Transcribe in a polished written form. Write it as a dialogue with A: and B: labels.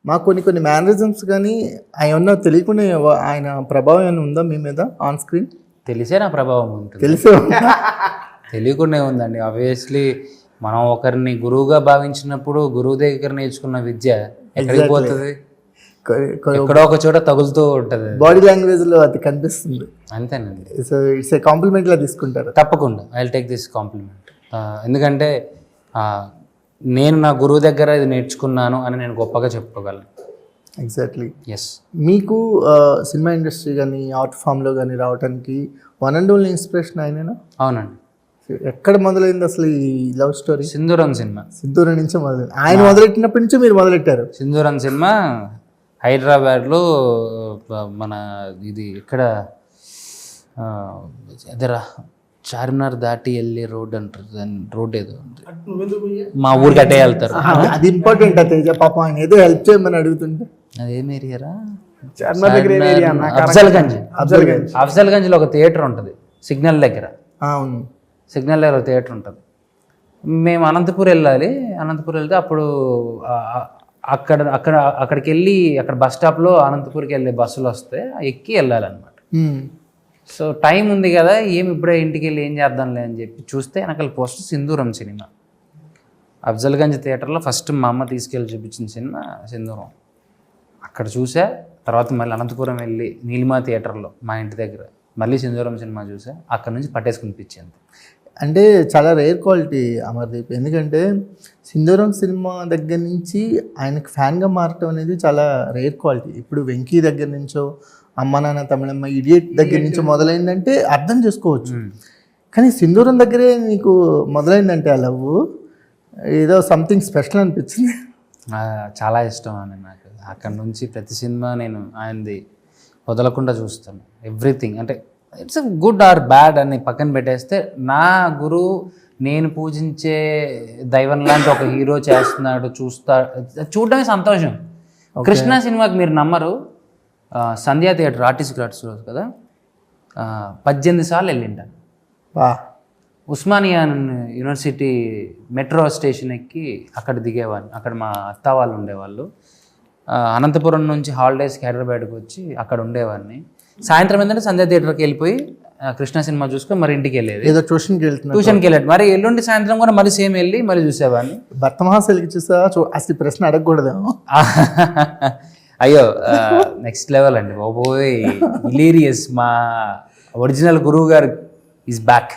A: మాకు కొన్ని మేనరిజమ్స్ కానీ ఏమన్నా తెలియకుండా ఆయన ప్రభావం ఏమైనా ఉందా మీ మీద ఆన్ స్క్రీన్?
B: తెలిసే నా ప్రభావం ఉంటుంది,
A: తెలిసే
B: తెలియకుండా ఉందండి. ఆబ్వియస్లీ మనం ఒకరిని గురువుగా భావించినప్పుడు గురువు దగ్గర నేర్చుకున్న విద్య ఎక్కడికి పోతుంది, ఎక్కడో ఒక చోట తగులుతూ ఉంటుంది.
A: బాడీ లాంగ్వేజ్ లో అది కనిపిస్తుంది.
B: అంతేనండి.
A: సో ఇట్స్ ఏ కాంప్లిమెంట్ లా తీసుకుంటారు.
B: తప్పకుండా I will take this compliment. ఎందుకంటే నేను నా గురువు దగ్గర ఇది నేర్చుకున్నాను అని నేను గొప్పగా చెప్పుకోగలను.
A: ఎగ్జాక్ట్లీ.
B: ఎస్.
A: మీకు సినిమా ఇండస్ట్రీ కానీ ఆర్ట్ ఫామ్లో కానీ రావడానికి వన్ అండ్ ఓన్లీ ఇన్స్పిరేషన్ ఆయనేనా?
B: అవునండి.
A: ఎక్కడ మొదలైంది అసలు ఈ లవ్ స్టోరీ?
B: సింధూరం సినిమా.
A: సింధూరం నుంచే మొదలైంది. ఆయన మొదలెట్టినప్పటి నుంచి మీరు మొదలెట్టారు.
B: సింధూరం సినిమా హైదరాబాద్లో మన ఇది ఇక్కడ ఎదరా చార్మినార్ దాటి వెళ్ళే రోడ్ అంటారు, దాని రోడ్ ఏదో మా ఊరికి అట్టే వెళ్తారు.
A: అది ఇంపార్టెంట్. తేజ పాపం ఆయన ఏదో హెల్ప్ చేయమని అడుగుతుంటే
B: అదేం ఏరియారా? అఫ్జల్గంజ్లో ఒక థియేటర్ ఉంటుంది సిగ్నల్ దగ్గర.
A: అవును,
B: సిగ్నల్ దగ్గర ఒక థియేటర్ ఉంటుంది. మేము అనంతపూర్ వెళ్ళాలి. అనంతపూర్ వెళ్తే అప్పుడు అక్కడికి వెళ్ళి అక్కడ బస్ స్టాప్లో అనంతపూర్కి వెళ్ళే బస్సులు వస్తే ఎక్కి వెళ్ళాలన్నమాట. సో టైం ఉంది కదా, ఇప్పుడే ఇంటికి వెళ్ళి ఏం చేద్దాంలే అని చెప్పి చూస్తే వెనకాల పోస్ట్ సింధూరం సినిమా. అఫ్జల్గంజ్ థియేటర్లో ఫస్ట్ మా అమ్మ తీసుకెళ్ళి చూపించిన సినిమా సింధూరం. అక్కడ చూసా. తర్వాత మళ్ళీ అనంతపురం వెళ్ళి నీలిమా థియేటర్లో మా ఇంటి దగ్గర మళ్ళీ సింధూరం సినిమా చూసా. అక్కడ నుంచి పట్టేసుకుని పిచ్చింది.
A: అంటే చాలా రేర్ క్వాలిటీ అమర్దీప్. ఎందుకంటే సింధూరం సినిమా దగ్గర నుంచి ఆయనకు ఫ్యాన్గా మారటం అనేది చాలా రేర్ క్వాలిటీ. ఇప్పుడు వెంకీ దగ్గర నుంచో అమ్మ నాన్న తమిళమ్మ ఇడియట్ దగ్గర నుంచి మొదలైందంటే అర్థం చేసుకోవచ్చు. కానీ సింధూరం దగ్గరే నీకు మొదలైందంటే ఆ లవ్ ఏదో సంథింగ్ స్పెషల్ అనిపించింది.
B: చాలా ఇష్టం అని నాకు. అక్కడ నుంచి ప్రతి సినిమా నేను ఆయనది వదలకుండా చూస్తాను. ఎవ్రీథింగ్ అంటే ఇట్స్ గుడ్ ఆర్ బ్యాడ్ అని పక్కన పెట్టేస్తే నా గురువు నేను పూజించే దైవం లాంటి ఒక హీరో చేస్తున్నాడు చూడడానికి సంతోషం. కృష్ణ సినిమాకి మీరు నమ్మరు, సంధ్యా థియేటర్ ఆర్టిస్ట్ క్లాట్స్ కదా 18 సార్లు వెళ్ళింటాను. ఉస్మానియా యూనివర్సిటీ మెట్రో స్టేషన్ ఎక్కి అక్కడ దిగేవాడిని. అక్కడ మా అత్త వాళ్ళు ఉండేవాళ్ళు. అనంతపురం నుంచి హాలిడేస్కి హైదరాబాద్కి వచ్చి అక్కడ ఉండేవాడిని. సాయంత్రం ఏంటంటే సంధ్యా థియేటర్కి వెళ్ళిపోయి కృష్ణ సినిమా చూసుకొని మరి ఇంటికి వెళ్ళేది.
A: ఏదో ట్యూషన్కి
B: వెళ్ళాడు. మరి ఎల్లుండి సాయంత్రం కూడా మళ్ళీ సేమ్ వెళ్ళి మళ్ళీ చూసేవాడిని.
A: భర్తమహాశైలికి చూసా అసలు ప్రశ్న అడగకూడదేమో.
B: అయ్యో నెక్స్ట్ లెవెల్ అండి బాబోయ్, హిలీరియస్. మా ఒరిజినల్ గురువు గారు ఈజ్ బ్యాక్.